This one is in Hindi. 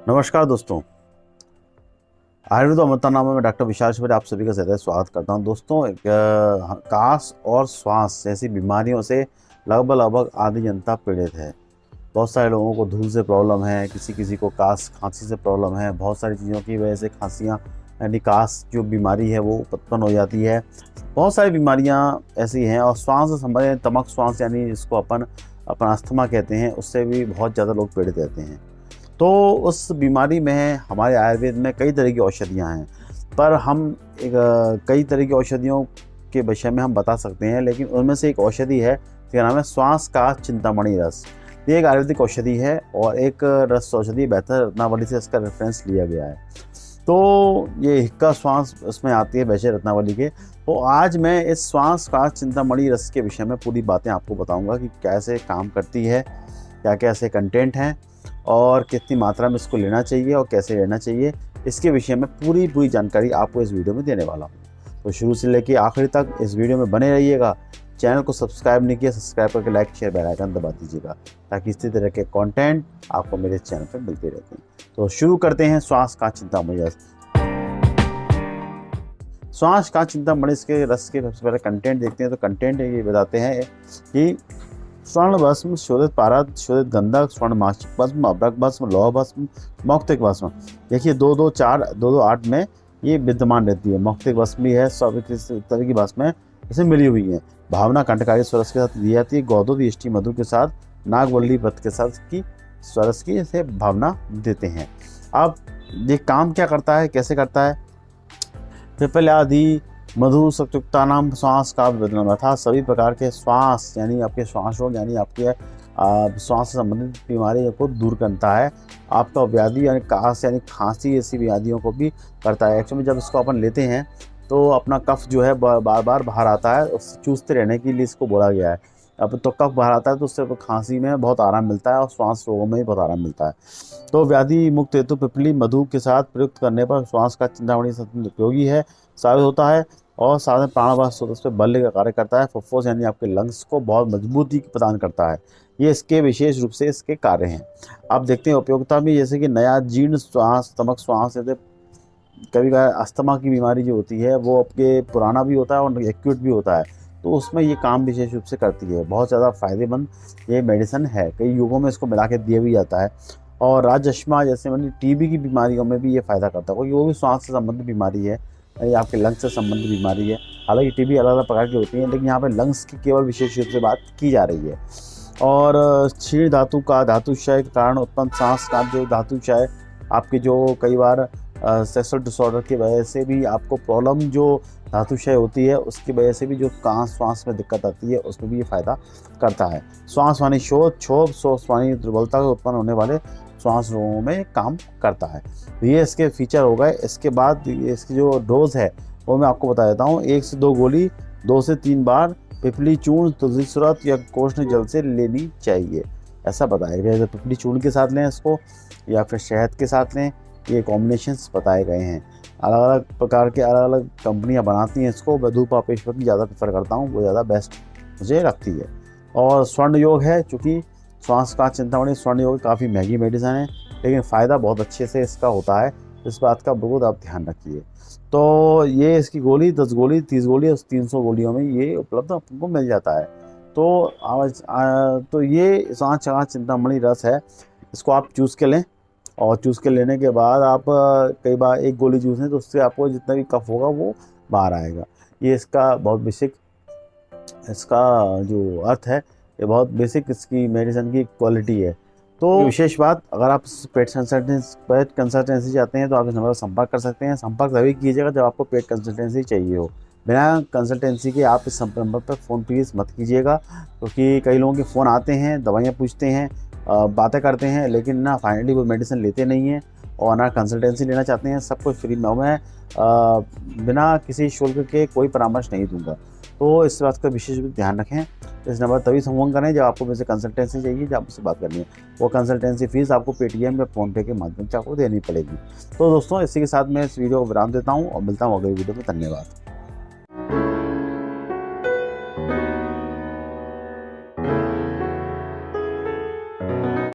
नमस्कार दोस्तों, आयुर्वेद अमृतानामा में डॉक्टर विशाल शिवरे आप सभी का ज़्यादा स्वागत करता हूं। दोस्तों, कास और श्वास जैसी बीमारियों से लगभग आधी जनता पीड़ित है। बहुत सारे लोगों को धूल से प्रॉब्लम है, किसी को कास खांसी से प्रॉब्लम है। बहुत सारी चीज़ों की वजह से खांसियाँ यानी कास जो बीमारी है वो उत्पन्न हो जाती है। बहुत सारी बीमारियाँ ऐसी हैं। और श्वास से संबंधित तमक श्वास यानी जिसको अपन अस्थमा कहते हैं, उससे भी बहुत ज़्यादा लोग पीड़ित रहते हैं। तो उस बीमारी में हमारे आयुर्वेद में कई तरह की औषधियाँ हैं, पर हम कई तरह की औषधियों के विषय में हम बता सकते हैं। लेकिन उनमें से एक औषधि है जिसका नाम है श्वास का चिंतामणि रस। ये एक आयुर्वेदिक औषधि है और एक रस औषधि बेहतर रत्नावली से इसका रेफरेंस लिया गया है। तो ये हिक्का श्वास इसमें आती है वैसे रत्नावली के। तो आज मैं इस श्वास का चिंतामणि रस के विषय में पूरी बातें आपको बताऊंगा कि कैसे काम करती है, क्या क्या ऐसे कंटेंट हैं और कितनी मात्रा में इसको लेना चाहिए और कैसे लेना चाहिए, इसके विषय में पूरी जानकारी आपको इस वीडियो में देने वाला हूँ। तो शुरू से लेकर आखिर तक इस वीडियो में बने रहिएगा। चैनल को सब्सक्राइब नहीं किया, सब्सक्राइब करके लाइक शेयर बेल आइकन दबा दीजिएगा ताकि इसी तरह के कंटेंट आपको मेरे चैनल पर मिलते रहते हैं। तो शुरू करते हैं श्वास का चिंतामणि रस। श्वास का चिंतामणि के रस के सबसे पहले कंटेंट देखते हैं। तो कंटेंट ये बताते हैं कि स्वर्ण भस्म, शोधित पारद, शोधित गंधक, स्वर्ण मासिक भस्म, अभ्रक भस्म, लौह भस्म, मौक्तिक भस्म। देखिए 2-2-4-2-2-8 में ये विद्यमान रहती है। मौक्तिक भस्म भी है, सब तरह की भस्म है इसमें मिली हुई है। भावना कंटकारी स्वरस के साथ दी जाती है। गौदूत यष्टि मधु के साथ, नागवल्ली व्रत के साथ की स्वरस की ऐसे भावना देते हैं। अब ये काम क्या करता है, कैसे करता है? पिपल आदि मधु सत्युक्ता नाम श्वास का विवरण था। सभी प्रकार के श्वास यानी आपके श्वास रोग यानी आपके श्वास से संबंधित बीमारियों को दूर करता है। आपका व्याधि यानी कास यानी खांसी ऐसी व्याधियों को भी करता है। एक्चुअली जब इसको अपन लेते हैं तो अपना कफ जो है बार बार बाहर आता है, उससे चूसते रहने के लिए इसको बोला गया है। अब तो कफ बाहर आता है तो उससे खांसी में बहुत आराम मिलता है और श्वास रोगों में भी बहुत आराम मिलता है। तो व्याधि मुक्त हेतु पिपली मधु के साथ प्रयुक्त करने पर श्वास का चिंतामणि उपयोगी है साबित होता है और साथ में प्राणवायु स्रोत पर बल का कार्य करता है। फुफ्फुस यानी आपके लंग्स को बहुत मजबूती प्रदान करता है। ये इसके विशेष रूप से इसके कार्य हैं। आप देखते हैं उपयोगिता भी, जैसे कि नया जीर्ण श्वास, तमक श्वास, जैसे कभी कभी अस्थमा की बीमारी जो होती है वो आपके पुराना भी होता है और एक्यूट भी होता है, तो उसमें ये काम विशेष रूप से करती है। बहुत ज़्यादा फायदेमंद ये मेडिसिन है। कई युगों में इसको मिला के दिया भी जाता है। और राजअश्मा जैसे मतलब टीबी की बीमारियों में भी ये फ़ायदा करता है, क्योंकि वो भी श्वास से संबंधित बीमारी है, ये आपके लंग्स से संबंधित बीमारी है। हालांकि टीबी अलग अलग प्रकार की होती है, लेकिन यहाँ पे लंग्स की केवल विशेष रूप से बात की जा रही है। और क्षीण धातु का धातुक्षय के कारण उत्पन्न सांस का जो धातुक्षय आपके जो कई बार सेक्सुअल डिसऑर्डर की वजह से भी आपको प्रॉब्लम जो धातुक्षय होती है उसकी वजह से भी जो श्वास में दिक्कत आती है उसमें भी ये फायदा करता है। श्वास वानी शोथ, क्षोभ, श्वास वानी दुर्बलता से उत्पन्न होने वाले श्वास रोगों में काम करता है। ये इसके फीचर हो गए। इसके बाद इसकी जो डोज है वो मैं आपको बता देता हूँ। 1 से 2 गोली 2 से 3 बार पिपली चूर्ण, तुलसी सूरत या कोष्ण जल से लेनी चाहिए, ऐसा बताया गया है। पिपली चूर्ण के साथ लें इसको या फिर शहद के साथ लें, ये कॉम्बिनेशंस बताए गए हैं। अलग अलग प्रकार के अलग अलग कंपनियां बनाती हैं इसको। मैं धूपा पेशवर की ज़्यादा प्रेफर करता हूँ, वो ज़्यादा बेस्ट मुझे लगती है। और स्वर्ण योग है, चूँकि श्वास का चिंतामणि स्वर्ण योग काफ़ी महंगी मेडिसिन है, लेकिन फ़ायदा बहुत अच्छे से इसका होता है। इस बात का बहुत आप ध्यान रखिए। तो ये इसकी गोली 10 गोली 30 गोली और 300 गोलियों में ये उपलब्ध आपको मिल जाता है। तो ये श्वास का चिंतामणि रस है, इसको आप चूस के लें। और चूस के लेने के बाद आप कई बार 1 गोली चूस लें तो उससे आपको जितना भी कफ होगा वो बाहर आएगा। ये इसका बहुत बेसिक इसका जो अर्थ है, ये बहुत बेसिक इसकी मेडिसिन की क्वालिटी है। तो विशेष बात, अगर आप पेट कंसल्टेंसी चाहते हैं तो आप इस नंबर पर संपर्क कर सकते हैं। संपर्क तभी कीजिएगा जब आपको पेट कंसल्टेंसी चाहिए हो। बिना कंसल्टेंसी के आप इस नंबर पर फ़ोन प्लीज़ मत कीजिएगा, क्योंकि कई लोगों के फ़ोन आते हैं, दवाइयाँ पूछते हैं, बातें करते हैं, लेकिन ना फाइनली वो मेडिसिन लेते नहीं हैं और ना कंसल्टेंसी लेना चाहते हैं। सब कुछ फ्री में मैं बिना किसी शुल्क के कोई परामर्श नहीं दूंगा। तो इस बात का विशेष ध्यान रखें। इस नंबर तभी संपर्क करें जब आपको मुझसे कंसल्टेंसी चाहिए, जब आपसे बात करनी है। वो कंसल्टेंसी फीस आपको पेटीएम या फ़ोनपे के माध्यम से आपको देनी पड़ेगी। तो दोस्तों, इसी के साथ मैं इस वीडियो को विराम देता हूँ और मिलता हूँ अगले वीडियो में। धन्यवाद।